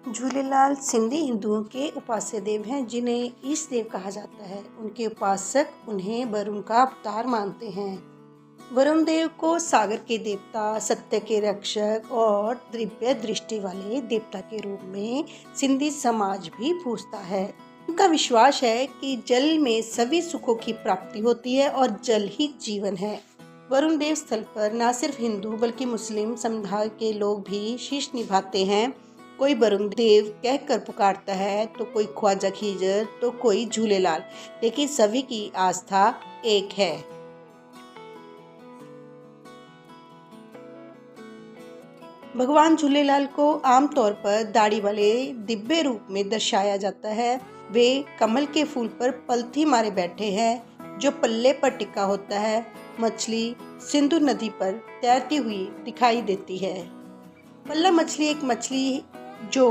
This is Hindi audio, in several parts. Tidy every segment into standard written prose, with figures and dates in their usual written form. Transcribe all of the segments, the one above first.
झूलेलाल सिंधी हिंदुओं के उपास्य देव हैं, जिन्हें ईष्ट देव कहा जाता है। उनके उपासक उन्हें वरुण का अवतार मानते हैं। वरुण देव को सागर के देवता, सत्य के रक्षक और दिव्य दृष्टि वाले देवता के रूप में सिंधी समाज भी पूजता है। उनका विश्वास है कि जल में सभी सुखों की प्राप्ति होती है और जल ही जीवन है। वरुण देव स्थल पर न सिर्फ हिंदू बल्कि मुस्लिम समुदाय के लोग भी शीश निभाते हैं। कोई वरुण देव कहकर पुकारता है तो कोई ख्वाजा खीजर तो कोई झूलेलाल, लेकिन सभी की आस्था एक है। भगवान झूलेलाल को आमतौर पर दाढ़ी वाले दिव्य रूप में दर्शाया जाता है। वे कमल के फूल पर पलथी मारे बैठे हैं, जो पल्ले पर टिका होता है। मछली सिंधु नदी पर तैरती हुई दिखाई देती है। पल्ला मछली एक मछली जो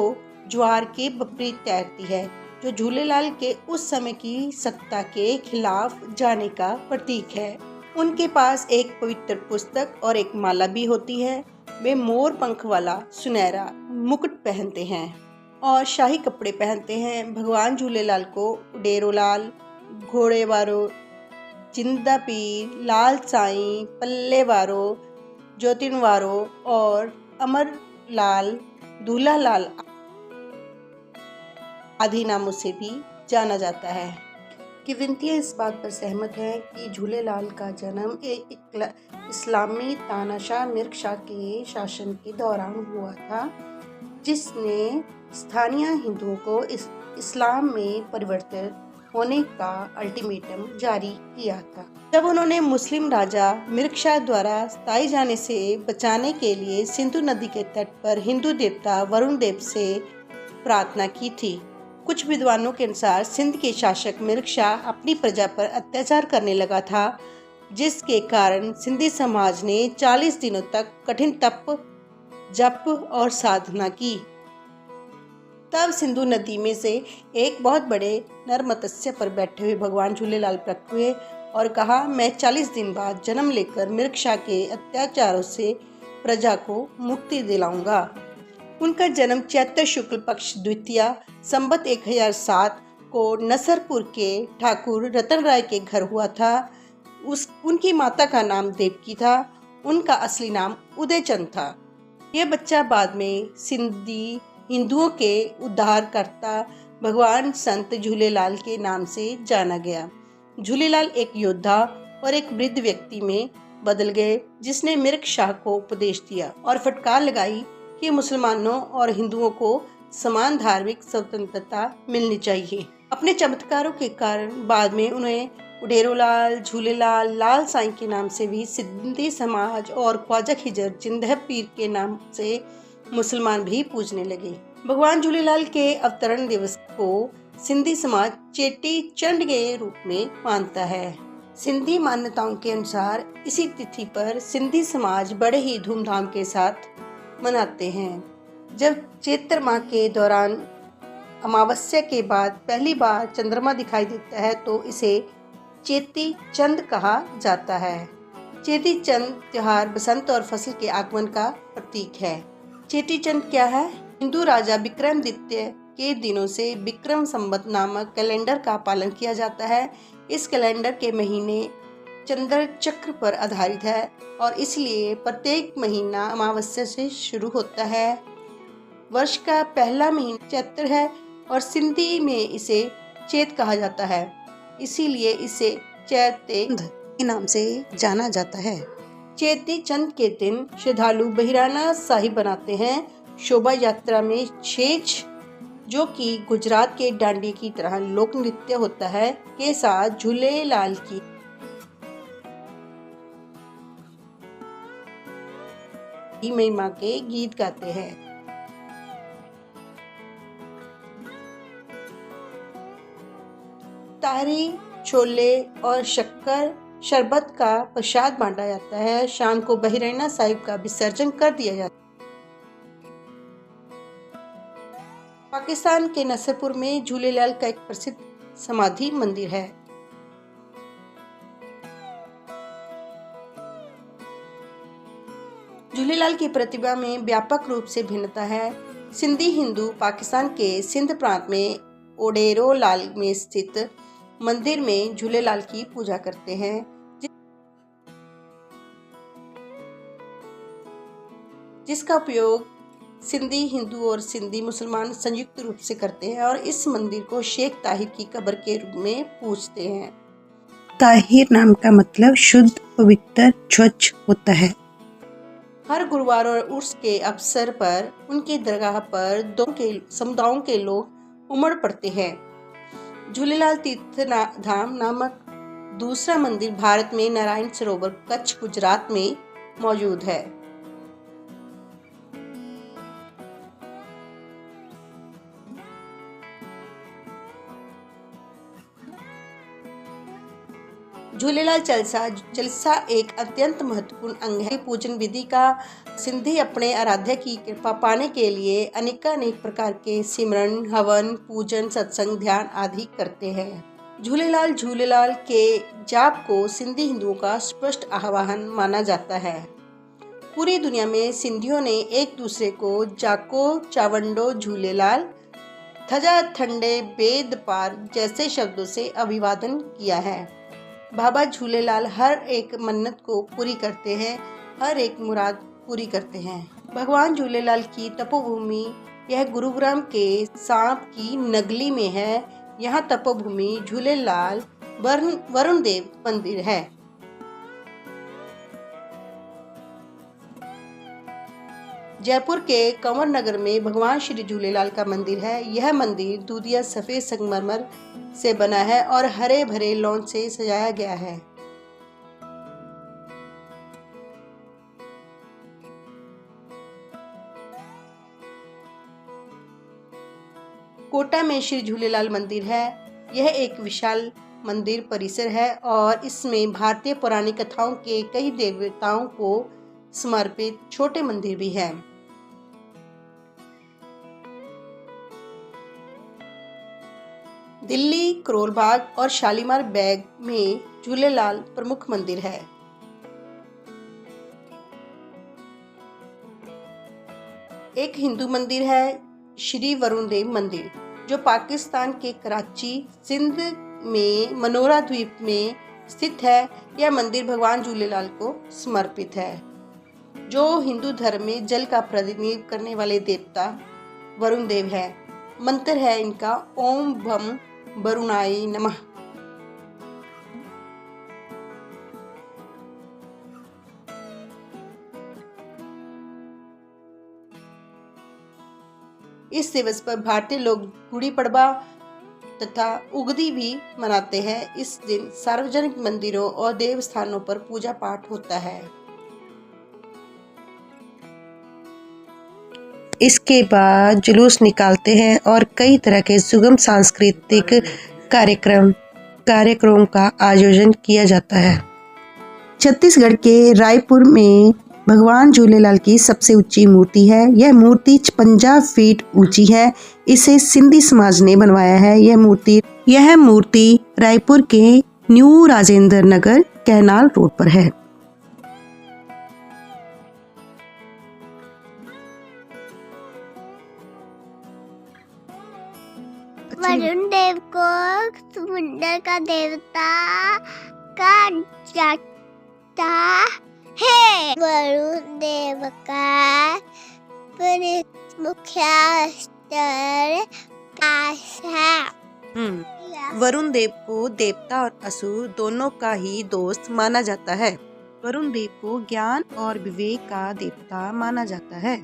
ज्वार के विपरीत तैरती है, जो झूलेलाल के उस समय की सत्ता के खिलाफ जाने का प्रतीक है। उनके पास एक पवित्र पुस्तक और एक माला भी होती है। वे मोर पंख वाला सुनहरा मुकुट पहनते हैं और शाही कपड़े पहनते हैं। भगवान झूलेलाल को उडेरोलाल, घोड़ेवारो, जिंदा पीर, लाल साईं, पल्लेवारो, ज्योतिनवारो और अमर लाल, दूल्हा लाल आदि नामों से भी जाना जाता है। किवंतियाँ इस बात पर सहमत हैं कि झूलेलाल का जन्म एक इस्लामी तानाशाह मिर्ग शाह के शासन के दौरान हुआ था, जिसने स्थानीय हिंदुओं को इस्लाम में परिवर्तित होने का अल्टीमेटम जारी किया था। जब उन्होंने मुस्लिम राजा मिर्ग शाह द्वारा सताए जाने से बचाने के लिए सिंधु नदी के तट पर हिंदू देवता वरुण देव से प्रार्थना की थी। कुछ विद्वानों के अनुसार सिंध के शासक मिर्ग शाह अपनी प्रजा पर अत्याचार करने लगा था, जिसके कारण सिंधी समाज ने 40 दिनों तक कठिन तप, जप और साधना की। तब सिंधु नदी में से एक बहुत बड़े नर मत्स्य पर बैठे हुए भगवान झूलेलाल प्रकट हुए और कहा, मैं 40 दिन बाद जन्म लेकर मिर्ग शाह के अत्याचारों से प्रजा को मुक्ति दिलाऊंगा। उनका जन्म चैत्र शुक्ल पक्ष द्वितीया संवत 1007 को नसरपुर के ठाकुर रतन राय के घर हुआ था। उनकी माता का नाम देवकी था। उनका असली नाम उदयचंद था। यह बच्चा बाद में सिंधी हिंदुओं के उद्धारकर्ता भगवान संत झूलेलाल के नाम से जाना गया। झूलेलाल एक योद्धा और एक वृद्ध व्यक्ति में बदल गए, जिसने मिर्ग शाह को उपदेश दिया और फटकार लगाई कि मुसलमानों और हिंदुओं को समान धार्मिक स्वतंत्रता मिलनी चाहिए। अपने चमत्कारों के कारण बाद में उन्हें उडेरोलाल, झूलेलाल, लाल साईं के नाम से भी सिंधी समाज और ख्वाजा खिजर, जिंदा पीर के नाम से मुसलमान भी पूजने लगे। भगवान झूलेलाल के अवतरण दिवस को सिंधी समाज चेटी चंड के रूप में मानता है। सिंधी मान्यताओं के अनुसार इसी तिथि पर सिंधी समाज बड़े ही धूमधाम के साथ मनाते हैं। जब चैत्र माह के दौरान अमावस्या के बाद पहली बार चंद्रमा दिखाई देता है तो इसे चेती चंद कहा जाता है। चेती चंद त्योहार बसंत और फसल के आगमन का प्रतीक है। चेती चंद क्या है? हिंदू राजा विक्रमादित्य के दिनों से विक्रम संवत नामक कैलेंडर का पालन किया जाता है। इस कैलेंडर के महीने चंद्र चक्र पर आधारित है और इसलिए प्रत्येक महीना अमावस्या से शुरू होता है। वर्ष का पहला महीना चैत्र है और सिंधी में इसे चैत कहा जाता है, इसीलिए इसे चैतेंद के नाम से जाना जाता है। चेती चंद के दिन श्रद्धालु बहिराना साहिब बनाते हैं। शोभा यात्रा में छेज, जो कि गुजरात के डांडी की तरह लोक नृत्य होता है, के साथ झूलेलाल की महिमा के गीत गाते हैं। तारी, छोले और शक्कर शरबत का प्रसाद बांटा जाता है। शाम को बहिरैना साहिब का विसर्जन कर दिया जाता है। पाकिस्तान के नसरपुर में झूलेलाल का एक प्रसिद्ध समाधि मंदिर है। झूलेलाल की प्रतिभा में व्यापक रूप से भिन्नता है। सिंधी हिंदू पाकिस्तान के सिंध प्रांत में ओडेरो लाल में स्थित मंदिर में झूलेलाल की पूजा करते हैं, जिसका उपयोग सिंधी हिंदू और सिंधी मुसलमान संयुक्त रूप से करते हैं और इस मंदिर को शेख ताहिर की कब्र के रूप में पूजते हैं। ताहिर नाम का मतलब शुद्ध, पवित्र, स्वच्छ होता है। हर गुरुवार और उर्स के अवसर पर उनकी दरगाह पर दो समुदायों के लोग उमड़ पड़ते हैं। झूलेलाल तीर्थ धाम नामक दूसरा मंदिर भारत में नारायण सरोवर, कच्छ, गुजरात में मौजूद है। झूलेलाल जलसा एक अत्यंत महत्वपूर्ण अंग है। पूजन विधि का सिंधी अपने आराध्य की कृपा पाने के लिए अनेक प्रकार के सिमरन, हवन, पूजन, सत्संग, ध्यान आदि करते हैं। झूलेलाल के जाप को सिंधी हिंदुओं का स्पष्ट आह्वान माना जाता है। पूरी दुनिया में सिंधियों ने एक दूसरे को जाको चावंडो झूलेलाल, थजा थंडे बेद पार जैसे शब्दों से अभिवादन किया है। बाबा झूलेलाल हर एक मन्नत को पूरी करते हैं, हर एक मुराद पूरी करते हैं। भगवान झूलेलाल की तपोभूमि यह गुरुग्राम के सांप की नगली में है। यहाँ तपोभूमि झूलेलाल वरुण देव मंदिर है। जयपुर के कंवर नगर में भगवान श्री झूलेलाल का मंदिर है। यह मंदिर दूधिया सफेद संगमरमर से बना है और हरे भरे लॉन से सजाया गया है। कोटा में श्री झूलेलाल मंदिर है। यह एक विशाल मंदिर परिसर है और इसमें भारतीय पौराणिक कथाओं के कई देवताओं को समर्पित छोटे मंदिर भी है। दिल्ली, करोल बाग और शालीमार बाग में झूलेलाल प्रमुख मंदिर है। एक हिंदू मंदिर है, श्री वरुण देव मंदिर, जो पाकिस्तान के कराची, सिंध में मनोरा द्वीप में स्थित है। यह मंदिर भगवान झूलेलाल को समर्पित है, जो हिंदू धर्म में जल का प्रतिनिधित्व करने वाले देवता वरुण देव है। मंत्र है इनका ओम भम वरुणाय नमः। इस दिवस पर भारतीय लोग गुड़ी पड़वा तथा उगदी भी मनाते हैं। इस दिन सार्वजनिक मंदिरों और देवस्थानों पर पूजा पाठ होता है। इसके बाद जुलूस निकालते हैं और कई तरह के सुगम सांस्कृतिक कार्यक्रम का आयोजन किया जाता है। छत्तीसगढ़ के रायपुर में भगवान झूलेलाल की सबसे ऊंची मूर्ति है। यह मूर्ति 50 फीट ऊंची है। इसे सिंधी समाज ने बनवाया है। यह मूर्ति रायपुर के new Rajendra Nagar canal road पर है। वरुण देव को समुद्र का देवता कहा जाता है। वरुण देव का मुख्य स्थल काश है। वरुण देव को देवता और असुर दोनों का ही दोस्त माना जाता है। वरुण देव को ज्ञान और विवेक का देवता माना जाता है।